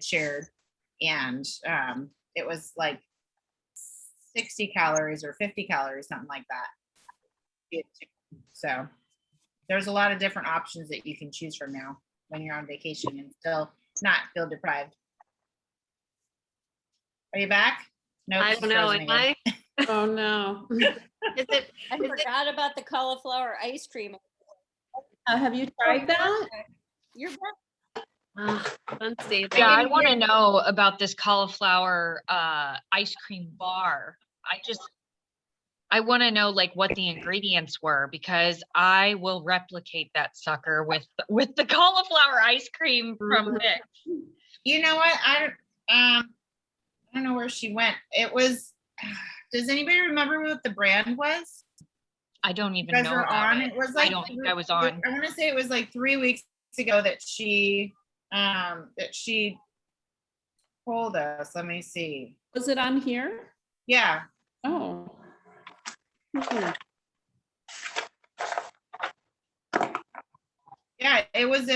shared, and it was like 60 calories or 50 calories, something like that. So there's a lot of different options that you can choose from now when you're on vacation and still not feel deprived. Are you back? No, I don't know. Am I? Oh no. I forgot about the cauliflower ice cream. Have you tried that? You're back. Unstable. Yeah, I want to know about this cauliflower ice cream bar. I want to know like what the ingredients were, because I will replicate that sucker with the cauliflower ice cream from Vic. You know what? I don't know where she went. It was. Does anybody remember what the brand was? I don't even You guys know were about on. it. It was like I don't think I was on. I want to say it was like 3 weeks ago that she told us. Let me see. Was it on here? Yeah. Oh. Yeah, it was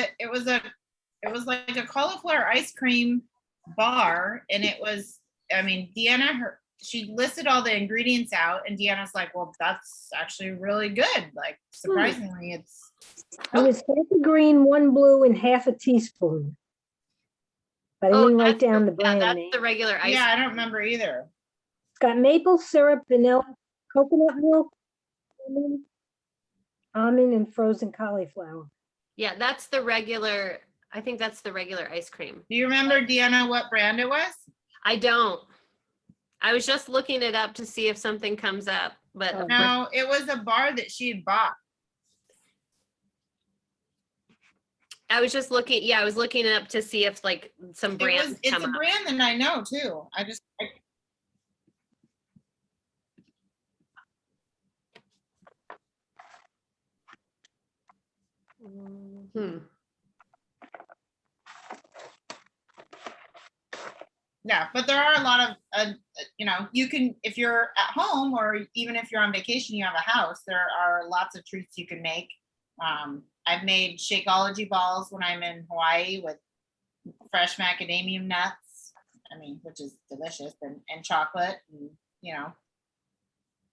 like a cauliflower ice cream bar, and it was, I mean, Deanna, she listed all the ingredients out, and Deanna's like, well, that's actually really good. Like, surprisingly, it's. It was half a green, 1 blue, and half a teaspoon. But I didn't write down the brand that's name. the regular ice. Yeah, I don't remember either. It's got maple syrup, vanilla, coconut milk, almond, and frozen cauliflower. Yeah, that's the regular. I think that's the regular ice cream. Do you remember, Deanna, what brand it was? I don't. I was just looking it up to see if something comes up, but of course, No, it was a bar that she had bought. I was just looking. Yeah, I was looking it up to see if like some brands It's come a up. brand that I know too. Yeah, but there are a lot of, you can, if you're at home or even if you're on vacation, you have a house, there are lots of treats you can make. I've made Shakeology balls when I'm in Hawaii with fresh macadamia nuts, which is delicious, and chocolate, and,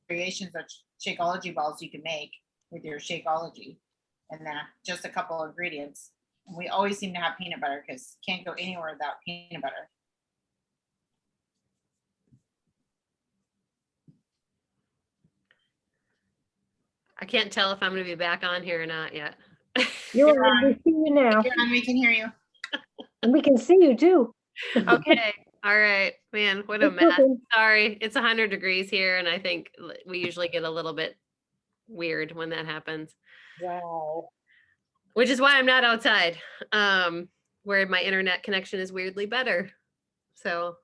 variations of Shakeology balls you can make with your Shakeology, and then just a couple of ingredients. And we always seem to have peanut butter because can't go anywhere without peanut butter. I can't tell if I'm going to be back on here or not yet. You're on. We see you now. You're on, we can hear you. And we can see you too. Okay. All right, man. What a Good mess. cooking. Sorry. It's 100 degrees here, and I think we usually get a little bit weird when that happens. Wow. Which is why I'm not outside, where my internet connection is weirdly better. So.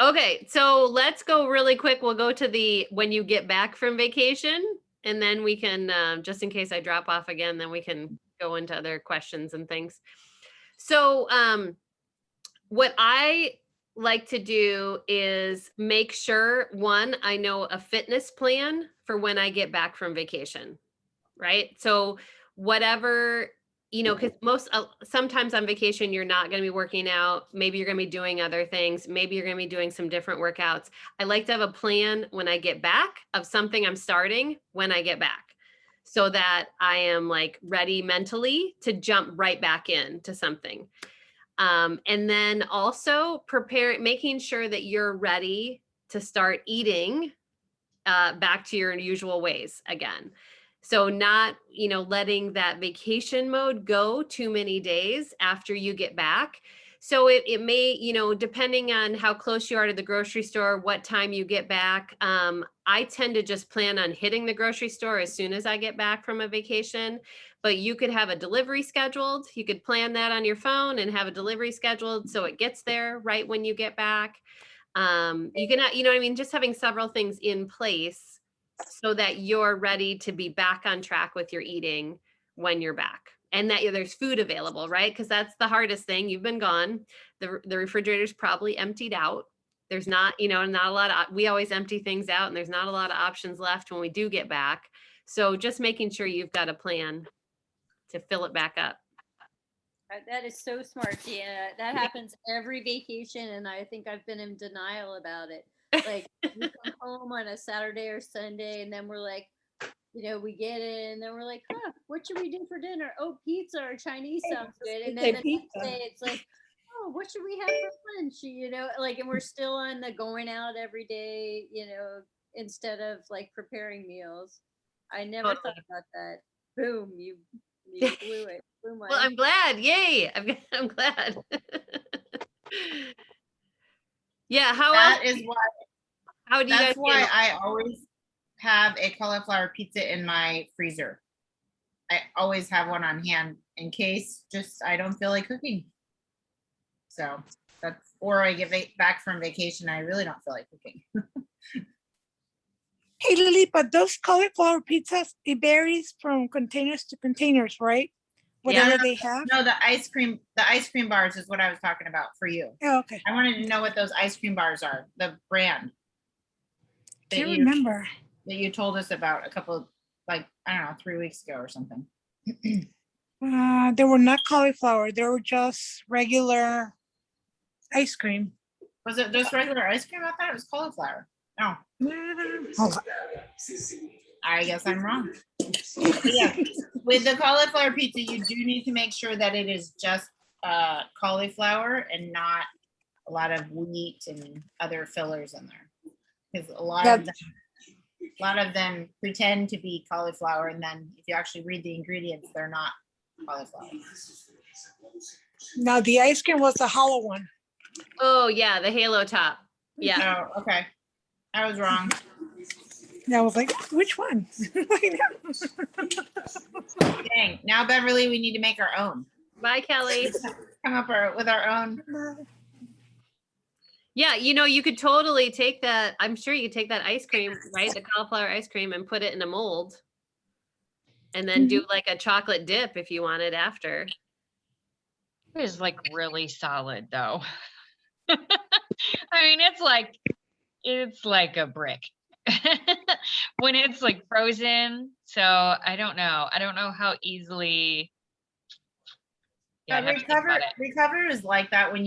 Okay, so let's go really quick. We'll go to the when you get back from vacation, and then we can, just in case I drop off again, then we can go into other questions and things. So what I like to do is make sure, one, I know a fitness plan for when I get back from vacation, right? So whatever, because sometimes on vacation, you're not going to be working out. Maybe you're going to be doing other things. Maybe you're going to be doing some different workouts. I like to have a plan when I get back of something I'm starting when I get back, so that I am like ready mentally to jump right back into something. And then also making sure that you're ready to start eating back to your usual ways again. So not, letting that vacation mode go too many days after you get back. So it may, depending on how close you are to the grocery store, what time you get back. I tend to just plan on hitting the grocery store as soon as I get back from a vacation, but you could have a delivery scheduled. You could plan that on your phone and have a delivery scheduled so it gets there right when you get back. You can, just having several things in place so that you're ready to be back on track with your eating when you're back, and that there's food available, right? Because that's the hardest thing. You've been gone. The refrigerator's probably emptied out. There's not a lot of, we always empty things out, and there's not a lot of options left when we do get back. So just making sure you've got a plan to fill it back up. That is so smart, Deanna. That happens every vacation, and I think I've been in denial about it. Like, we come home on a Saturday or Sunday, and then we're like, we get in, and then we're like, huh, what should we do for dinner? Oh, pizza or Chinese sounds good. And then the next day, it's like, oh, what should we have for lunch? Like, and we're still on the going out every day, instead of like preparing meals. I never Totally. thought about that. Boom, you blew it. Blew Well, I'm glad. Yay. I'm glad. Yeah. How That else? is why, How do you guys that's why handle- I always have a cauliflower pizza in my freezer. I always have one on hand in case just I don't feel like cooking. So or I get back from vacation, I really don't feel like cooking. Hey Lily, but those cauliflower pizzas, it varies from containers to containers, right? Whatever they have. No, the ice cream bars is what I was talking about for you. Oh, okay. I wanted to know what those ice cream bars are, the brand Can't remember. that you told us about a couple, like, I don't know, 3 weeks ago or something. They were not cauliflower. They were just regular ice cream. Was it just regular ice cream? I thought it was cauliflower. No, Hold on. I guess I'm wrong. But yeah, with the cauliflower pizza, you do need to make sure that it is just cauliflower and not a lot of wheat and other fillers in there. Because a lot of them pretend to be cauliflower, and then if you actually read the ingredients, they're not cauliflower. Now the ice cream was the hollow one. Oh yeah, the halo top. Yeah. Oh, okay. I was wrong. And I was like, which one? Dang. Now, Beverly, we need to make our own. Bye, Kelly. Come up with our own. Yeah, you could totally take that. I'm sure you could take that ice cream, right? The cauliflower ice cream, and put it in a mold. And then do like a chocolate dip if you wanted after. It is like really solid though. I mean, it's like a brick when it's like frozen. So I don't know how easily. Yeah, I'd have to think about it. Recover is like that when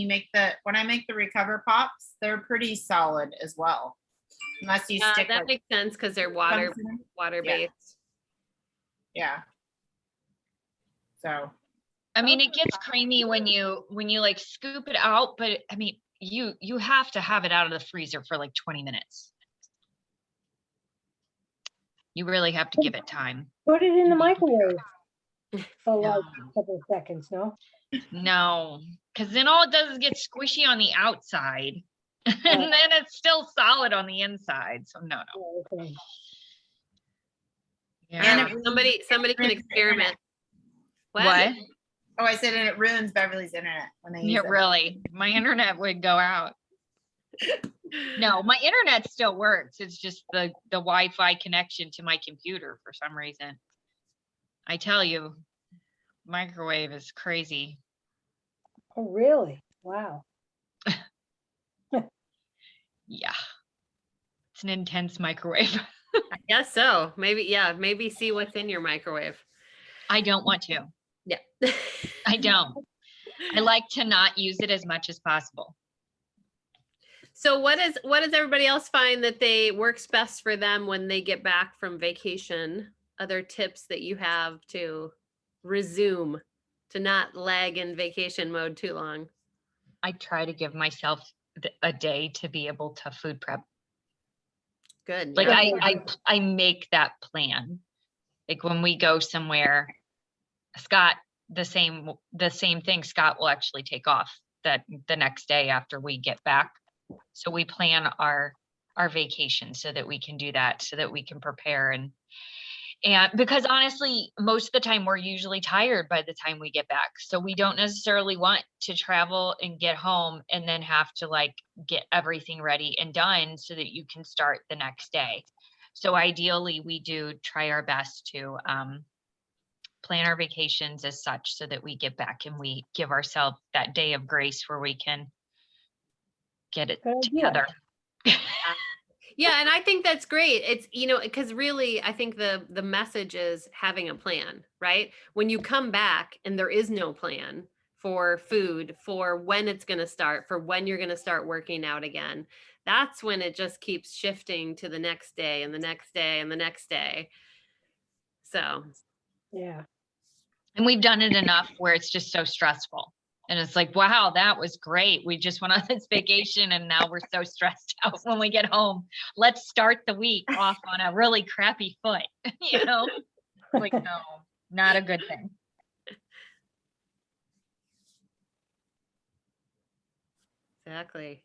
I make the Recover pops, they're pretty solid as well. Unless you stick that makes sense because they're water based. Yeah. So I mean, it gets creamy when you like scoop it out, but I mean, you have to have it out of the freezer for like 20 minutes. You really have to give it time. Put it in the microwave for like a couple of seconds, no? No, because then all it does is get squishy on the outside, and then it's still solid on the inside. So no. Oh, okay. Yeah. And Somebody can experiment. What? Oh, I said, and it ruins Beverly's internet when they use Yeah, it. really. My internet would go out. No, my internet still works. It's just the Wi-Fi connection to my computer for some reason. I tell you, microwave is crazy. Oh, really? Wow. Yeah. It's an intense microwave. I guess so. Maybe see what's in your microwave. I don't want to. Yeah. I don't. I like to not use it as much as possible. So what does everybody else find that they works best for them when they get back from vacation? Other tips that you have to resume, to not lag in vacation mode too long? I try to give myself a day to be able to food prep. Good. Like yeah. I make that plan. Like when we go somewhere, Scott, the same thing. Scott will actually take off the next day after we get back. So we plan our vacation so that we can do that, so that we can prepare and because honestly, most of the time we're usually tired by the time we get back. So we don't necessarily want to travel and get home and then have to like get everything ready and done so that you can start the next day. So ideally we do try our best to plan our vacations as such so that we get back and we give ourselves that day of grace where we can get it together. Yeah, and I think that's great. It's, because really, I think the message is having a plan, right? When you come back and there is no plan for food, for when it's going to start, for when you're going to start working out again. That's when it just keeps shifting to the next day and the next day and the next day. So, Yeah. And we've done it enough where it's just so stressful. And it's like, wow, that was great. We just went on this vacation and now we're so stressed out when we get home. Let's start the week off on a really crappy foot. You know, like, no, not a good thing. exactly.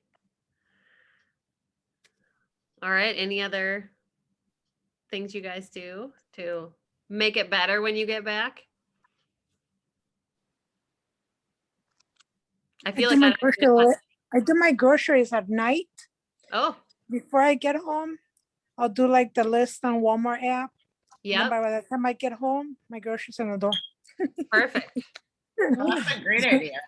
All right. Any other things you guys do to make it better when you get back? I feel like I don't do it much. I do my groceries at night. Oh, Before I get home, I'll do like the list on Walmart app. And then yeah, by the time I get home, my groceries in the door. perfect. Oh, that's a great idea.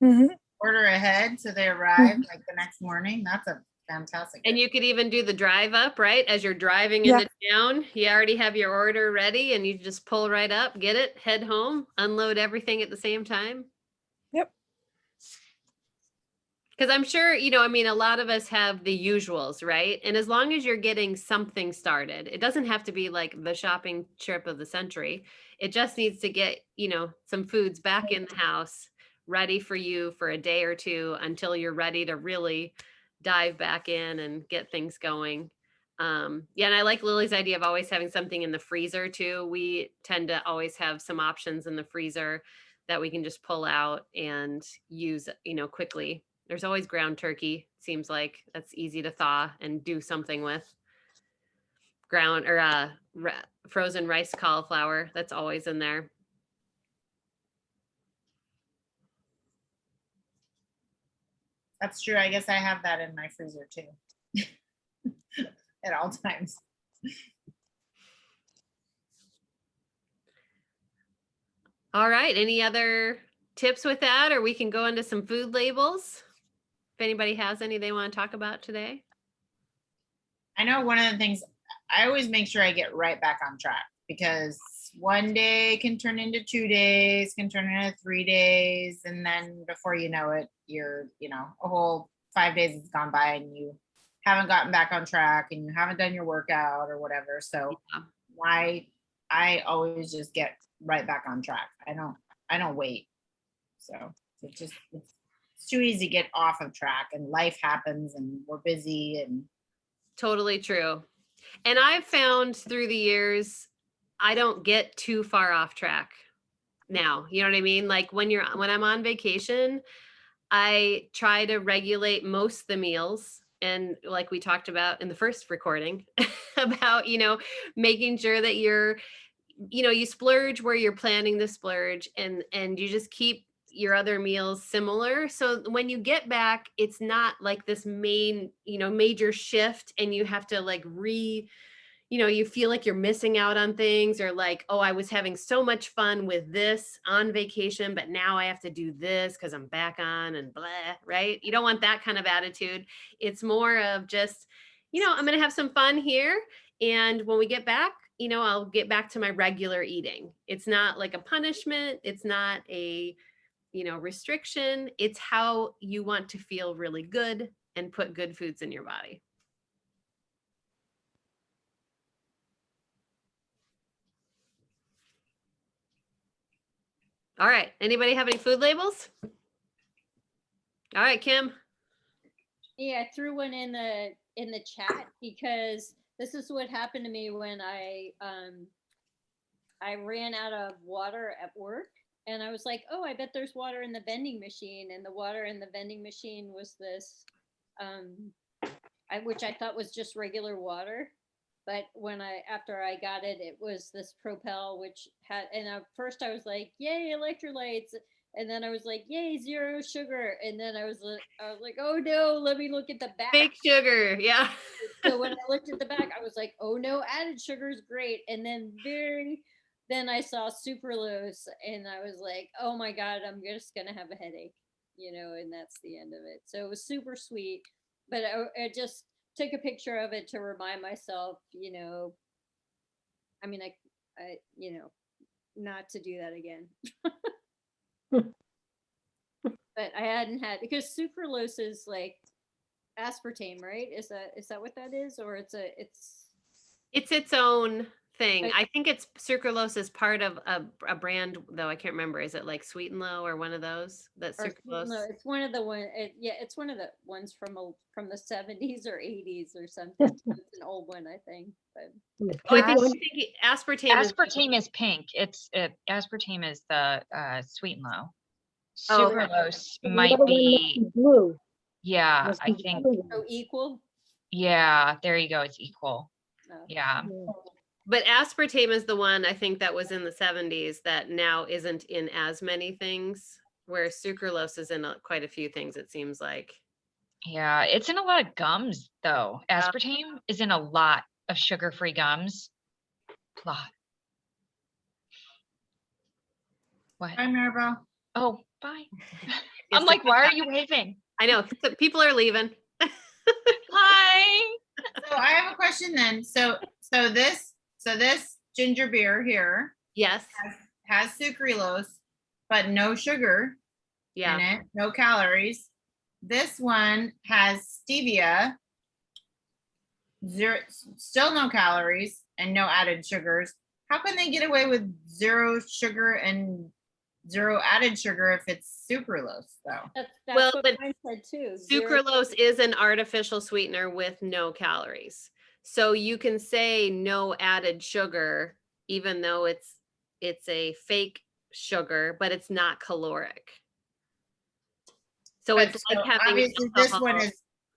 Mhm. Order ahead so they arrive like the next morning. That's a fantastic. And idea. you could even do the drive up, right? As you're driving Yeah. into town, you already have your order ready and you just pull right up, get it, head home, unload everything at the same time. Yep. Because I'm sure, I mean, a lot of us have the usuals, right? And as long as you're getting something started, it doesn't have to be like the shopping trip of the century. It just needs to get, some foods back in the house, ready for you for a day or two until you're ready to really dive back in and get things going. Yeah, and I like Lily's idea of always having something in the freezer too. We tend to always have some options in the freezer that we can just pull out and use, quickly. There's always ground turkey. Seems like that's easy to thaw and do something with. Ground or frozen rice cauliflower. That's always in there. That's true. I guess I have that in my freezer too. At all times. All right. Any other tips with that, or we can go into some food labels? If anybody has any they want to talk about today. I know one of the things I always make sure I get right back on track, because one day can turn into 2 days, can turn into 3 days. And then before you know it, you're, a whole 5 days has gone by and you haven't gotten back on track and you haven't done your workout or whatever. So Yeah. I always just get right back on track. I don't wait. So it's too easy to get off of track, and life happens and we're busy and Totally true. And I've found through the years, I don't get too far off track now. You know what I mean? Like when I'm on vacation, I try to regulate most the meals. And like we talked about in the first recording about, making sure that you splurge where you're planning to splurge, and you just keep your other meals similar. So when you get back, it's not like this major shift and you have to like you feel like you're missing out on things, or like, oh, I was having so much fun with this on vacation, but now I have to do this because I'm back on and blah, right? You don't want that kind of attitude. It's more of just, I'm going to have some fun here. And when we get back, I'll get back to my regular eating. It's not like a punishment. It's not a, restriction. It's how you want to feel really good and put good foods in your body. All right. Anybody have any food labels? All right, Kim. Yeah, I threw one in the chat because this is what happened to me when I ran out of water at work, and I was like, oh, I bet there's water in the vending machine, and the water in the vending machine was this which I thought was just regular water. But after I got it, it was this Propel, which had, and at first I was like, yay, electrolytes. And then I was like, yay, zero sugar. And then I was like, oh no, let me look at the back. Fake sugar, yeah. So when I looked at the back, I was like, oh no, added sugar is great. And then I saw sucralose, and I was like, oh my God, I'm just gonna have a headache, and that's the end of it. So it was super sweet, but I just took a picture of it to remind myself, I mean, I not to do that again. but I hadn't had, because sucralose is like aspartame, right? Is that what that is? Or it's It's own thing. Like- I think it's sucralose is part of a brand, though. I can't remember. Is it like Sweet and Low or one of those? That or sucralose. no, it's one of the it's one of the ones from the 70s or 80s or something. It's an old one, I think. But The Oh, I pink think one? aspartame is Aspartame is pink. Aspartame is the Sweet and Low. Oh, okay. Sucralose The might other one be, must blue. yeah, Must I be the think, blue one. so equal. yeah, there you go. It's equal. Oh. Yeah. Yeah. But aspartame is the one I think that was in the 70s that now isn't in as many things, where sucralose is in quite a few things, it seems like. Yeah, it's in a lot of gums though. Aspartame is in a lot of sugar-free gums. Lot. What? Bye, Maribel. Oh, bye. Yes, I'm like, why are you waving? I know, so people are leaving. Hi. So I have a question then. So this ginger beer here Yes, has sucralose, but no sugar yeah. in it, no calories. This one has stevia, still no calories and no added sugars. How can they get away with zero sugar and zero added sugar if it's sucralose though? That's Well, what but mine said too. Zero- Sucralose is an artificial sweetener with no calories. So you can say no added sugar, even though it's a fake sugar, but it's not caloric. So But it's like so having obviously alcohol.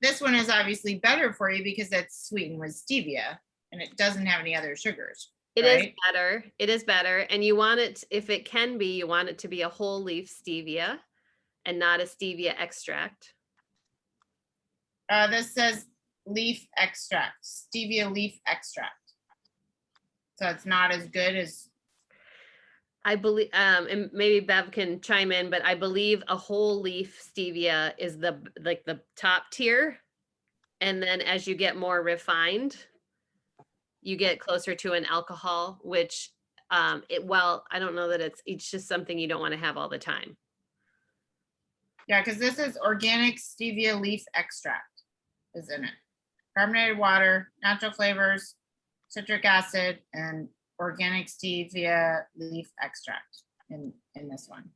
this one is obviously better for you because it's sweetened with stevia and it doesn't have any other sugars. It is right? better. It is better. And you want it, if it can be, you want it to be a whole leaf stevia and not a stevia extract. This says leaf extract, stevia leaf extract. So it's not as good as, I believe, and maybe Bev can chime in, but I believe a whole leaf stevia is the top tier. And then as you get more refined, you get closer to an alcohol, which I don't know that it's just something you don't want to have all the time. yeah, because this is organic stevia leaf extract is in it. Carbonated water, natural flavors, citric acid, and organic stevia leaf extract in this one.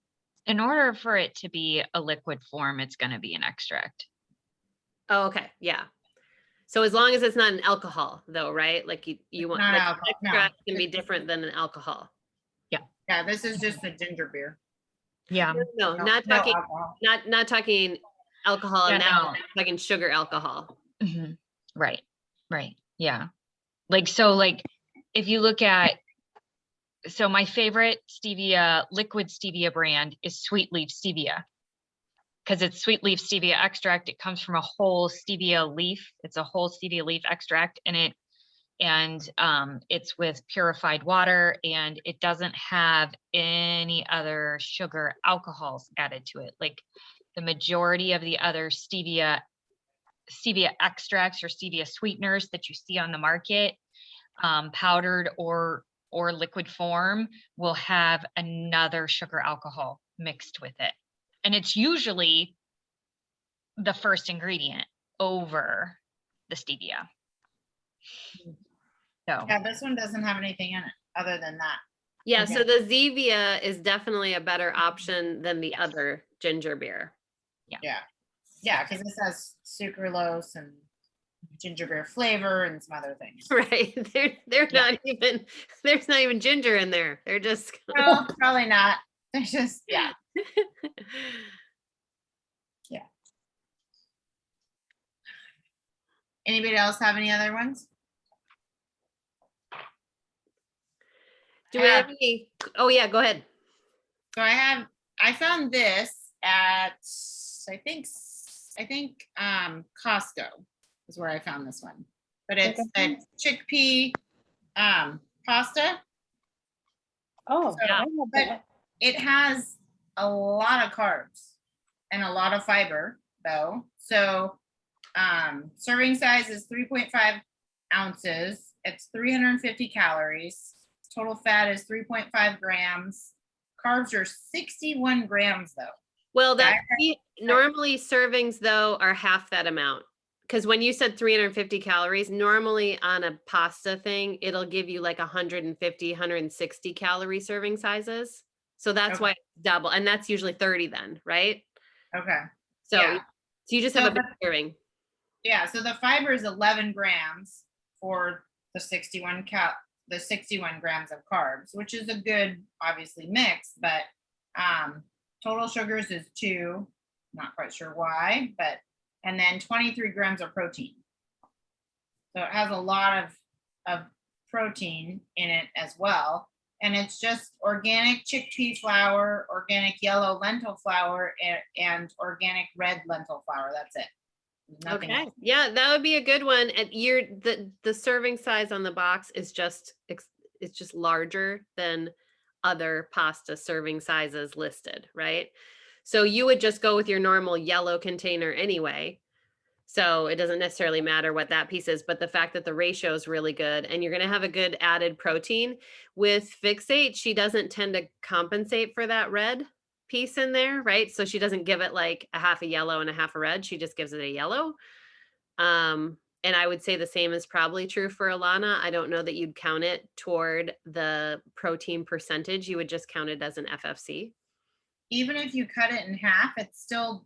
In order for it to be a liquid form, it's going to be an extract. Oh, okay. Yeah. So as long as it's not an alcohol though, right? Like you want, not like alcohol, no. extract can be different than an alcohol. Yeah, this is just the ginger beer. Yeah. No, No- not no talking, alcohol. not talking alcohol, Yeah, and now no. I'm talking sugar alcohol. Mhm. Right. Right. Yeah. Like if you look at, so my favorite stevia, liquid stevia brand is Sweet Leaf Stevia. Because it's sweet leaf stevia extract. It comes from a whole stevia leaf. It's a whole stevia leaf extract and it's with purified water and it doesn't have any other sugar alcohols added to it. Like the majority of the other stevia extracts or stevia sweeteners that you see on the market, powdered or liquid form, will have another sugar alcohol mixed with it. And it's usually the first ingredient over the stevia. So Yeah, this one doesn't have anything in it other than that. Yeah, Okay. so the Zevia is definitely a better option than the other ginger beer. Yeah, because this has sucralose and ginger beer flavor and some other things. Right. They're Yeah. not even, there's not even ginger in there. They're just No, probably not. They're just, yeah. Anybody else have any other ones? Do we have any? Oh yeah, go ahead. So I found this at, I think Costco is where I found this one. But it's a chickpea pasta. Oh, So- I have but that. It has a lot of carbs and a lot of fiber though. So serving size is 3.5 ounces. It's 350 calories. Total fat is 3.5 grams. Carbs are 61 grams though. Well, Yeah, normally servings though are half that amount. Because when you said 350 calories, normally on a pasta thing, it'll give you like 150, 160 calorie serving sizes. So that's why Okay. it's double. And that's usually 30 then, right? Okay. So, Yeah. so you just So have a big the- serving. Yeah, so the fiber is 11 grams for the 61 grams of carbs, which is a good, obviously, mix, but total sugars is 2, not quite sure why, but, and then 23 grams of protein. So it has a lot of protein in it as well. And it's just organic chickpea flour, organic yellow lentil flour, and organic red lentil flour. That's it. There's nothing Okay. else. Yeah, that would be a good one. And the serving size on the box is just it's just larger than other pasta serving sizes listed, right? So you would just go with your normal yellow container anyway. So it doesn't necessarily matter what that piece is, but the fact that the ratio is really good and you're going to have a good added protein with Fixate, she doesn't tend to compensate for that red piece in there, right? So she doesn't give it like a half a yellow and a half a red. She just gives it a yellow. And I would say the same is probably true for Alana. I don't know that you'd count it toward the protein percentage. You would just count it as an FFC. Even if you cut it in half, it's still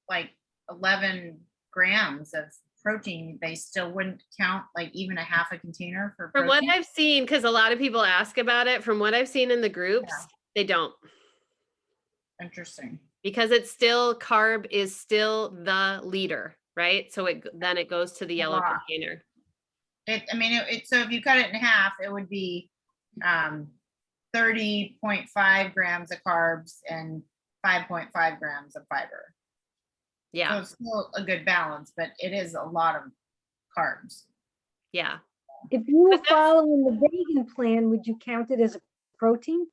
like 11 grams of protein. They still wouldn't count like even a half a container for From what protein. I've seen, because a lot of people ask about it, from what I've seen in the groups, they don't. Interesting. Because it's still carb is still the leader, right? So then it goes to the yellow Wow. container. So if you cut it in half, it would be 30.5 grams of carbs and 5.5 grams of fiber. So Yeah, it's still a good balance, but it is a lot of carbs. yeah. If you were But that's- following the vegan plan, would you count it as a protein?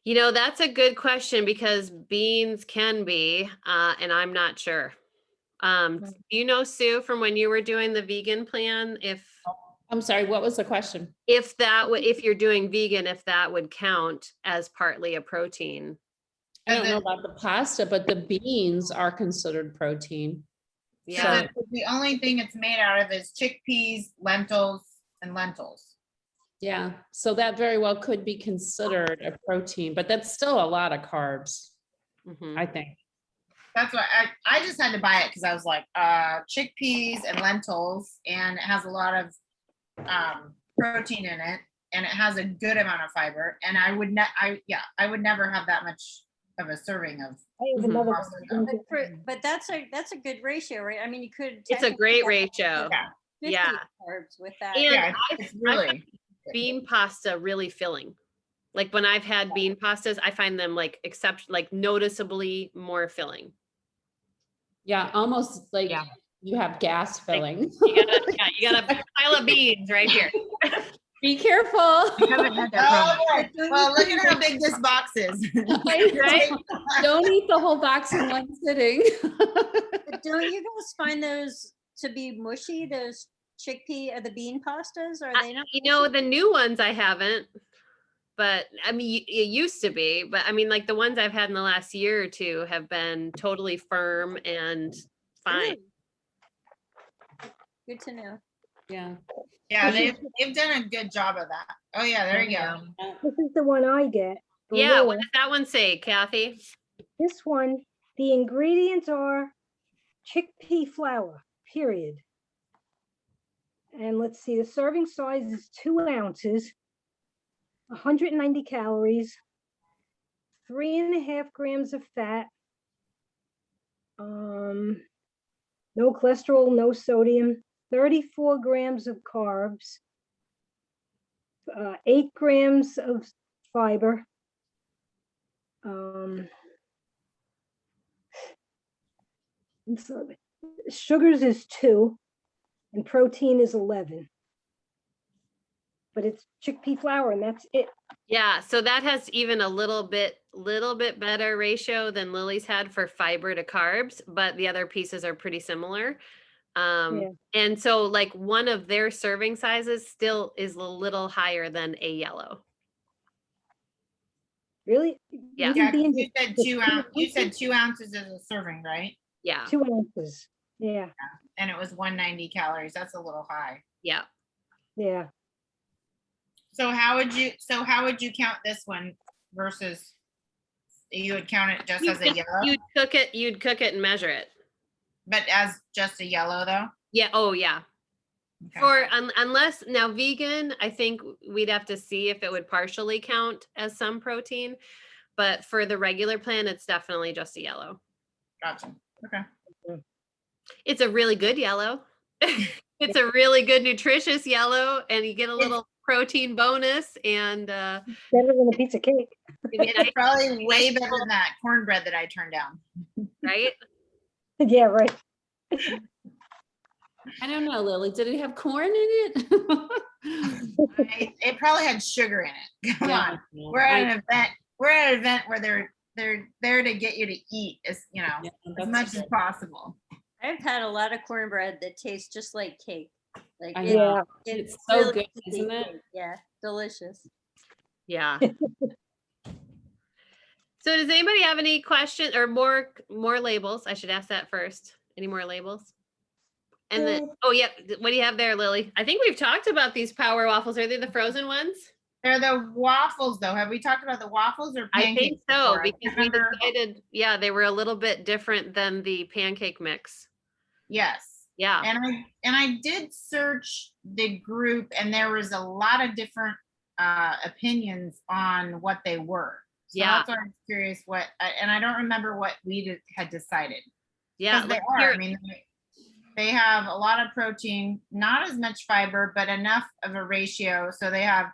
You know, that's a good question because beans can be, and I'm not sure. Do you know, Sue, from when you were doing the vegan plan, I'm sorry, what was the question? if you're doing vegan, if that would count as partly a protein? I don't know about the pasta, but the beans are considered protein. Yeah. The only thing it's made out of is chickpeas, lentils, and lentils. Yeah, so that very well could be considered a protein, but that's still a lot of carbs, Mhm. I think. That's why I just had to buy it because I was like, chickpeas and lentils, and it has a lot of protein in it, and it has a good amount of fiber. And I would never have that much of a serving of. I have Mhm. another Pasta one. But that's a good ratio, right? I mean, you could. It's a great technically ratio. have 50 Yeah. carbs with that. And Yeah, I've it's really. bean pasta really filling. Like when I've had bean pastas, I find them like noticeably more filling. Yeah, almost like Yeah. you have gas filling. You got a pile of beans right here. Be careful. I haven't had that Oh, boy. Well, look at how big this box is. Right? Don't eat the whole box in one sitting. But don't you guys find those to be mushy? Those chickpea or the bean pastas? Are they not? You know, the new ones I haven't, but I mean, it used to be, but I mean, like the ones I've had in the last year or two have been totally firm and fine. Good to know. Yeah. Yeah, they've done a good job of that. Oh yeah, there you go. This is the one I get. Yeah, what Vanilla. does that one say, Kathy? This one, the ingredients are chickpea flour, period. And let's see, the serving size is 2 ounces, 190 calories, 3.5 grams of fat, no cholesterol, no sodium, 34 grams of carbs, 8 grams of fiber, and so sugars is 2 and protein is 11. But it's chickpea flour and that's it. Yeah, so that has even a little bit better ratio than Lily's had for fiber to carbs, but the other pieces are pretty similar. Yeah. And so like one of their serving sizes still is a little higher than a yellow. Really? Yeah. Wouldn't Yeah, being 'cause you just- said just 2 ounces is a serving, right? Yeah. 2 ounces. Yeah, And it was 190 calories. That's a little high. Yeah. yeah. So how would you count this one versus you would count it just as a yellow, You'd cook it and measure it. but as just a yellow though? Yeah. Oh, yeah. Okay. For unless now vegan, I think we'd have to see if it would partially count as some protein, but for the regular plan, it's definitely just a yellow. Gotcha. Okay. It's a really good yellow. It's a really good nutritious yellow, and you get a little protein bonus and Better than a piece of cake. It's probably way better than that cornbread that I turned down. right? Yeah, right. I don't know, Lily, did it have corn in it? It probably had sugar in it. Come Yeah, on. We're at an event. We're at an event where they're there to get you to eat as Yeah, as that's much as good. possible. I've had a lot of cornbread that tastes just like cake. Like I it- know. Yeah, It's so really good, tastes isn't like it? cake. Yeah, delicious. Yeah. So does anybody have any questions or more labels? I should ask that first. Any more labels? And then, oh yeah, what do you have there, Lily? I think we've talked about these power waffles. Are they the frozen ones? They're the waffles though. Have we talked about the waffles or I pancakes? think so, before? I because can't we remember. decided, yeah, they were a little bit different than the pancake mix. Yes. Yeah. And I did search the group and there was a lot of different opinions on what they were. So Yeah. that's why I'm curious and I don't remember what we had decided. Yeah. Because they let's are. hear I it. mean, they have a lot of protein, not as much fiber, but enough of a ratio. So they have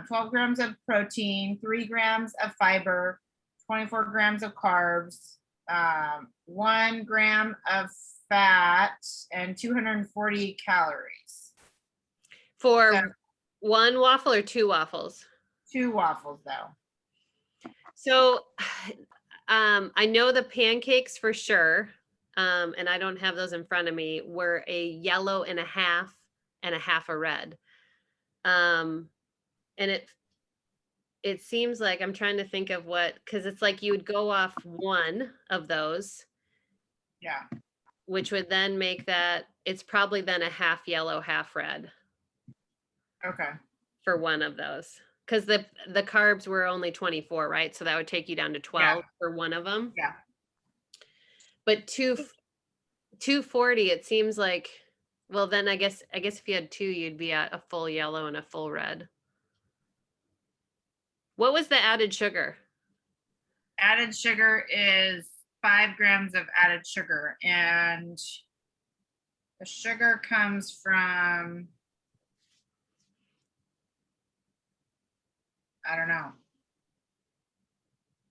12 grams of protein, 3 grams of fiber, 24 grams of carbs, 1 gram of fat, and 240 calories. For So- one waffle or two waffles? 2 waffles though. So I know the pancakes for sure, and I don't have those in front of me, were a yellow and a half a red. And it seems like I'm trying to think of because it's like you would go off one of those, Yeah. which would then make that, it's probably then a half yellow, half red Okay. for one of those. Because the carbs were only 24, right? So that would take you down to 12 for one of them. Yeah. But 240, it seems like, well, then I guess if you had two, you'd be at a full yellow and a full red. What was the added sugar? Added sugar is 5 grams of added sugar, and the sugar comes from, I don't know.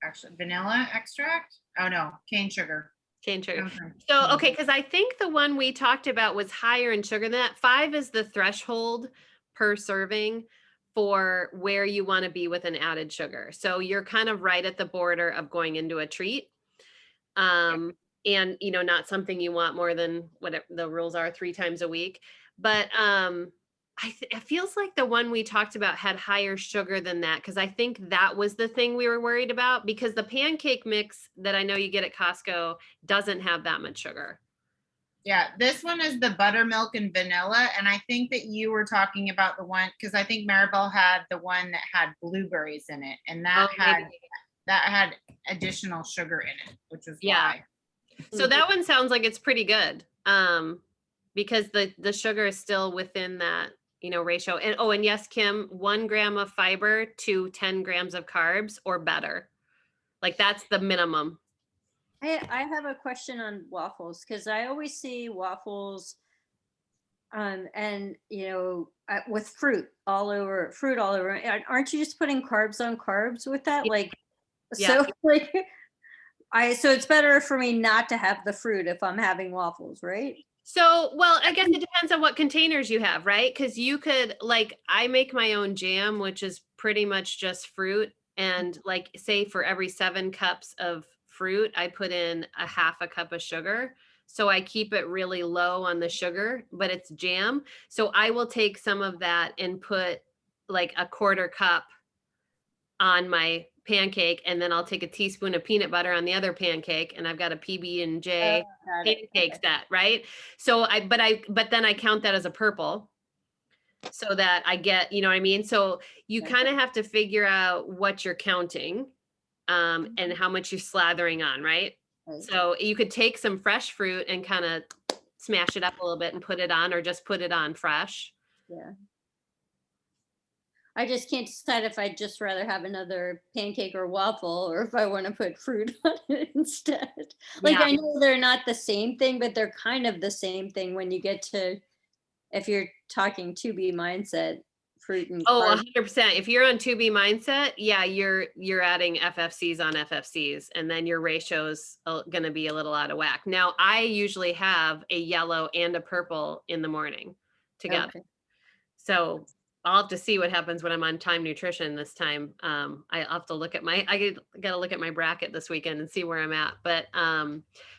Actually, vanilla extract? Oh no, cane sugar. Cane sugar. Okay. So, okay, because I think the one we talked about was higher in sugar than that. 5 is the threshold per serving for where you want to be with an added sugar. So you're kind of right at the border of going into a treat. And not something you want more than whatever the rules are 3 times a week. But it feels like the one we talked about had higher sugar than that, because I think that was the thing we were worried about, because the pancake mix that I know you get at Costco doesn't have that much sugar. Yeah, this one is the buttermilk and vanilla, and I think that you were talking about the one, because I think Maribel had the one that had blueberries in it, and that had additional sugar in it, which is why. So that one sounds like it's pretty good, because the sugar is still within that ratio. And yes, Kim, 1 gram of fiber to 10 grams of carbs or better. Like that's the minimum. I have a question on waffles, because I always see waffles and with fruit all over. Aren't you just putting carbs on carbs with that? Yeah. So it's better for me not to have the fruit if I'm having waffles, right? So, well, I guess it depends on what containers you have, right? Because you could, I make my own jam, which is pretty much just fruit. And say for every 7 cups of fruit, I put in a half a cup of sugar. So I keep it really low on the sugar, but it's jam. So I will take some of that and put a 1/4 cup on my pancake, and then I'll take a teaspoon of peanut butter on the other pancake, and I've got a PB&J Got it. pancake Okay. set, right? So but then I count that as a purple so that I get, you know what I mean? So you Okay. kind of have to figure out what you're counting and how much you're slathering on, right? Right. So you could take some fresh fruit and kind of smash it up a little bit and put it on, or just put it on fresh. Yeah. I just can't decide if I'd just rather have another pancake or waffle, or if I want to put fruit on it instead. Like, Yeah. I know they're not the same thing, but they're kind of the same thing when you get to, if you're talking 2B mindset, fruit and Oh, carbs. 100%. If you're on 2B mindset, yeah, you're adding FFCs on FFCs, and then your ratio's going to be a little out of whack. Now, I usually have a yellow and a purple in the morning together. Okay. So I'll have to see what happens when I'm on Time Nutrition this time. I'll have to look at I got to look at my bracket this weekend and see where I'm at. But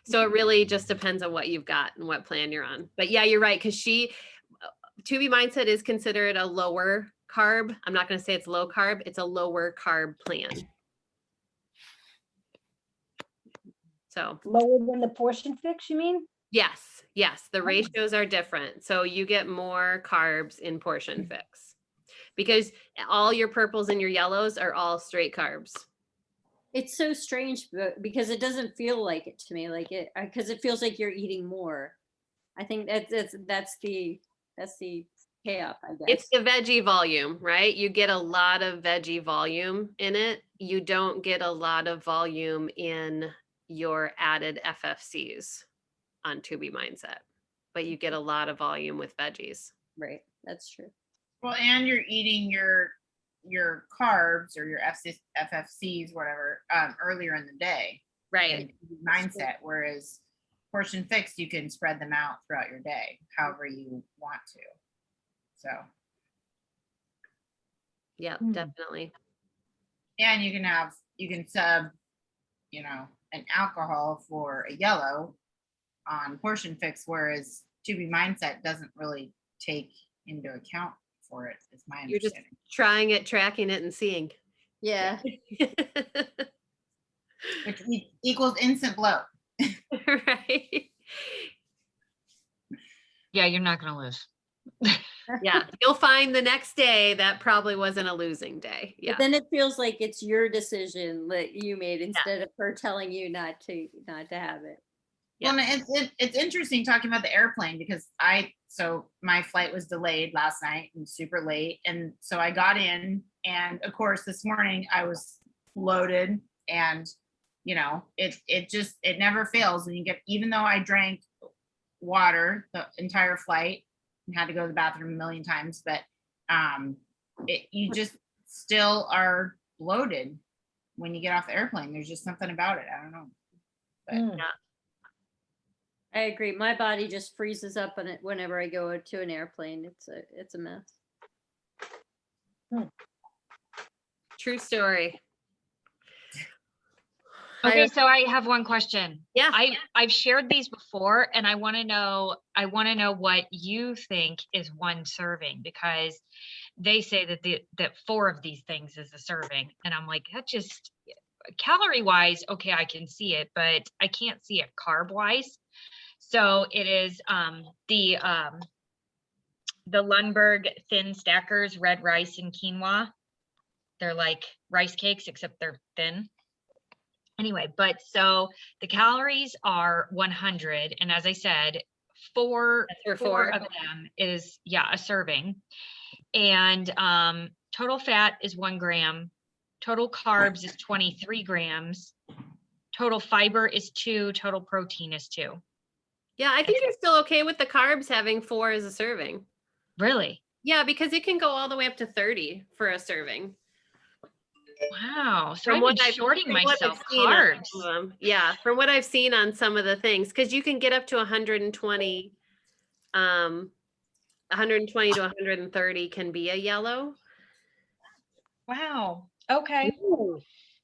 so it really just depends on what you've got and what plan you're on. But yeah, you're right, because 2B mindset is considered a lower carb. I'm not going to say it's low carb. It's a lower carb plan. So Lower than the portion fix, you mean? yes, the ratios are different. So you get more carbs in portion fix because all your purples and your yellows are all straight carbs. It's so strange because it doesn't feel like it to me, like it, because it feels like you're eating more. I think that's the payoff, I guess. It's the veggie volume, right? You get a lot of veggie volume in it. You don't get a lot of volume in your added FFCs on 2B mindset, but you get a lot of volume with veggies. Right, that's true. Well, and you're eating your carbs or your FFCs, whatever, earlier in the day. Right. Mindset, whereas portion fixed, you can spread them out throughout your day, however you want to. So. Yeah, definitely. And you can sub, an alcohol for a yellow on portion fix, whereas 2B mindset doesn't really take into account for it, is my You're just understanding. trying it, tracking it, and seeing. Yeah. Which equals instant bloat. Right. Yeah, you're not gonna lose. Yeah, you'll find the next day that probably wasn't a losing day. Yeah. But then it feels like it's your decision that you made instead of her telling you not to have it. Yeah. Well, it's interesting talking about the airplane because so my flight was delayed last night and super late. And so I got in, and of course this morning I was loaded, and it never fails. And even though I drank water the entire flight and had to go to the bathroom a million times, but you just still are bloated when you get off the airplane. There's just something about it. I don't know. But, Yeah. I agree. My body just freezes up on it whenever I go to an airplane. It's a mess. True story. Okay, so I have one question. Yeah. I've shared these before, and I want to know what you think is one serving, because they say that 4 of these things is a serving, and I'm like, that just calorie wise, okay, I can see it, but I can't see it carb wise. So it is the Lundberg thin stackers, red rice and quinoa. They're like rice cakes, except they're thin. Anyway, but so the calories are 100. And as I said, four of them is, a serving. And total fat is 1 gram. Total carbs is 23 grams. Total fiber is 2. Total protein is 2. Yeah, I think you're still okay with the carbs having 4 as a serving. Really? Yeah, because it can go all the way up to 30 for a serving. Wow. So From I'm what I've- shorting from what I've myself seen on carbs. some of them. Yeah, from what I've seen on some of the things, because you can get up to 120, 120 to 130 can be a yellow. Wow. Okay. Ooh.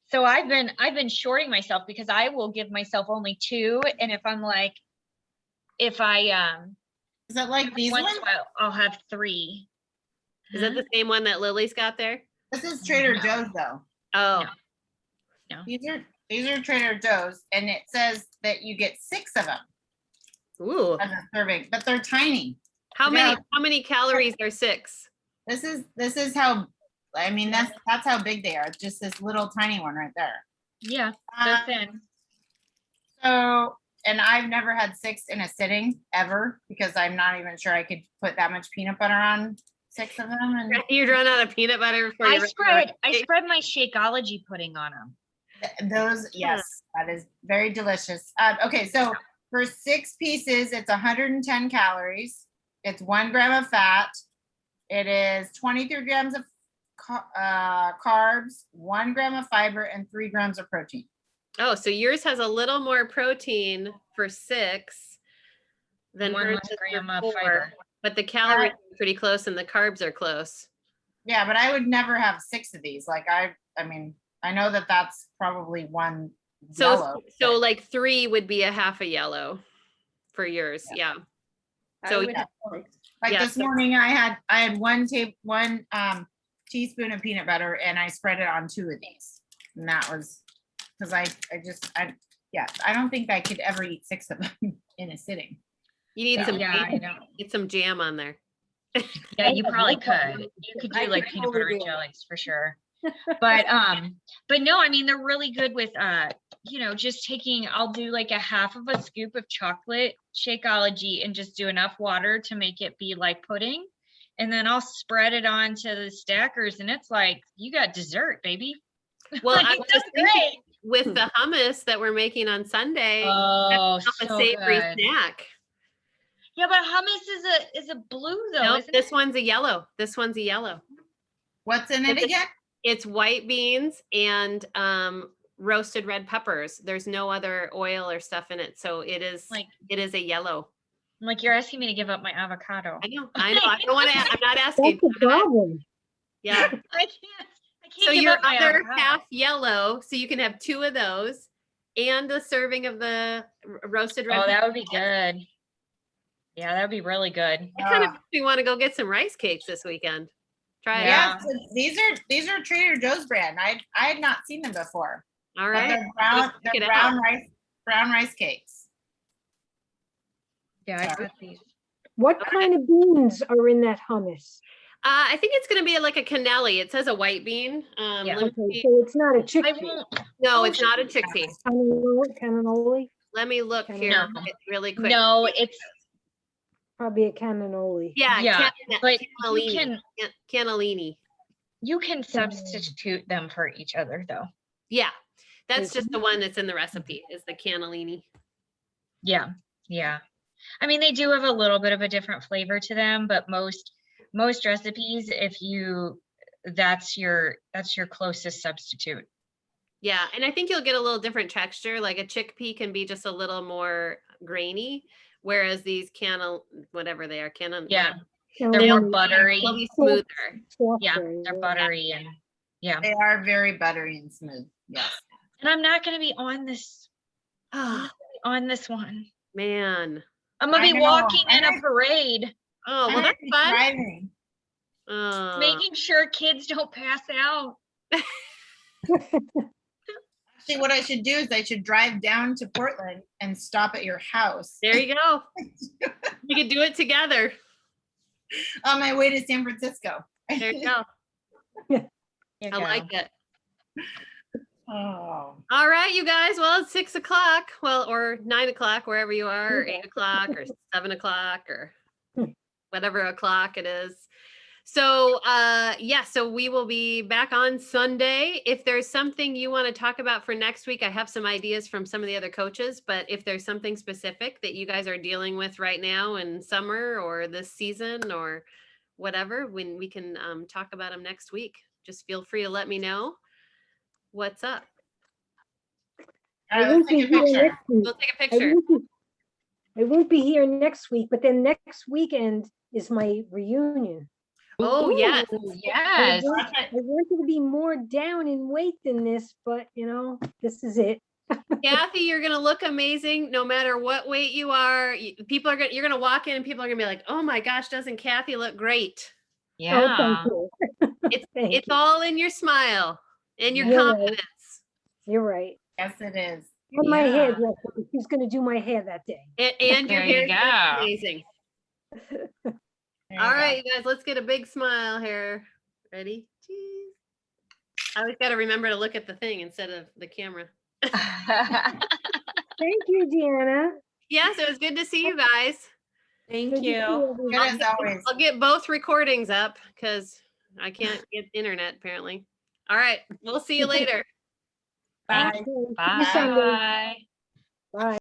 So I've been shorting myself because I will give myself only 2. And if I'm like, if I is that like these once ones? I'll have 3. Is that the same one that Lily's got there? This is Trader Joe's though. Oh, No. These are Trader Joe's, and it says that you get 6 of them Ooh, as a serving, but they're tiny. how Yeah. many calories are 6? This is how, I mean, that's how big they are. It's just this little tiny one right there. Yeah, they're Um, thin. So, and I've never had 6 in a sitting ever because I'm not even sure I could put that much peanut butter on 6 of them. And You'd run out of peanut butter before you I spread my Shakeology pudding on them. those, yes, that is very delicious. Okay, so for 6 pieces, it's 110 calories. It's 1 gram of fat. It is 23 grams of carbs, 1 gram of fiber, and 3 grams of protein. Oh, so yours has a little more protein for 6 than One hers less is for gram of 4, fiber. but the calories are pretty close and the carbs are close. Yeah, but I would never have 6 of these. Like I mean, I know that that's probably one So yellow. so but- like 3 would be a half a yellow for yours. Yeah. I So would yeah. like- like yeah, this so- morning, I had one teaspoon of peanut butter, and I spread it on 2 of these, and that was because I don't think I could ever eat 6 of them in a sitting. You need some Yeah, I jam. know. Get some jam on there. Yeah, you probably no problem. could. You could I do like could peanut totally butter do it. jellies for sure. But no, I mean they're really good with just taking, I'll do like a half of a scoop of chocolate Shakeology and just do enough water to make it be like pudding. And then I'll spread it onto the stackers and it's like you got dessert, baby. Well, Like, I was that's just thinking great. with the hummus that we're making on Sunday, Oh, a so savory good. snack. Yeah, but hummus is a blue though, Nope, isn't this it? one's a yellow. This one's a yellow. What's in it It's a- again? It's white beans and roasted red peppers. There's no other oil or stuff in it, so it is a yellow. Like you're asking me to give up my avocado. I know. I don't want to. I'm not asking. That's the problem. Yeah. I can't So give your up my other avocado. half yellow, so you can have 2 of those, and a serving of the roasted red. Oh, that pepper. would be good. Yeah, that would be really good. It kind of makes me want to go get some rice cakes this weekend. Try it Yeah. out. Yeah, these are Trader Joe's brand. I had not seen them before. All But right. they're check it brown rice cakes. Yeah, I Sorry. got these. What kind of beans are in that hummus? I think it's going to be like a cannelli. It says a white bean. Yeah. Let me Okay, see. so it's not a I chickpea. won't. No, Oh, it's not a chickpea. Cannoli? Let me look here No. really quick. No, it's Probably a cannoli. Yeah, Yeah, but cannellini. Cannellini. you can substitute them for each other though. Yeah, that's Mhm. just the one that's in the recipe is the cannellini. Yeah, yeah. I mean, they do have a little bit of a different flavor to them, but most recipes, that's your closest substitute. Yeah, and I think you'll get a little different texture. Like a chickpea can be just a little more grainy, whereas these whatever they are, Yeah, Cannoli. they're more buttery. will be smoother. Yeah, Softer, they're buttery and yeah. They are very buttery and smooth. Yes. And I'm not going to be on this Oh, one. man. I'm going I to be know, walking in and a parade, Oh, well, I'm that's fun. driving. making sure kids don't pass out. Actually, what I should do is I should drive down to Portland and stop at your house There you go. You can do it together. on my way to San Francisco. There you go. You I go. like it. Oh. All right, you guys. Well, it's 6 o'clock. Well, or 9 o'clock, wherever you are, or 8 o'clock, or 7 o'clock, or whatever o'clock it is. So, so we will be back on Sunday. If there's something you want to talk about for next week, I have some ideas from some of the other coaches, but if there's something specific that you guys are dealing with right now in summer or this season or whatever, when we can talk about them next week, just feel free to let me know what's up. All I right, won't let's be take a here picture. next week. We'll take a I picture. won't be here next week, but then next weekend is my reunion. Oh, yes. Ooh, yes. I wanted to be more down in weight than this, but this is it. Kathy, you're going to look amazing no matter what weight you are. You're going to walk in and people are going to be like, oh my gosh, doesn't Kathy look great? Oh, thank Yeah. you. Thank It's all in your smile and your Yeah. confidence. You're right. Yes, it is. And my Yeah. hairdresser, she's gonna do my hair that day. And your There you hair is go. amazing. There you All go. right, you guys, let's get a big smile here. Ready? Cheese. I always got to remember to look at the thing instead of the camera. Thank you, Deanna. Yes, it was good to see you guys. Thank Good to see you. Good everyone. as always. I'll get both recordings up because I can't get internet apparently. All right, we'll see you later. Bye. Okay, see you Sunday. Bye. Bye.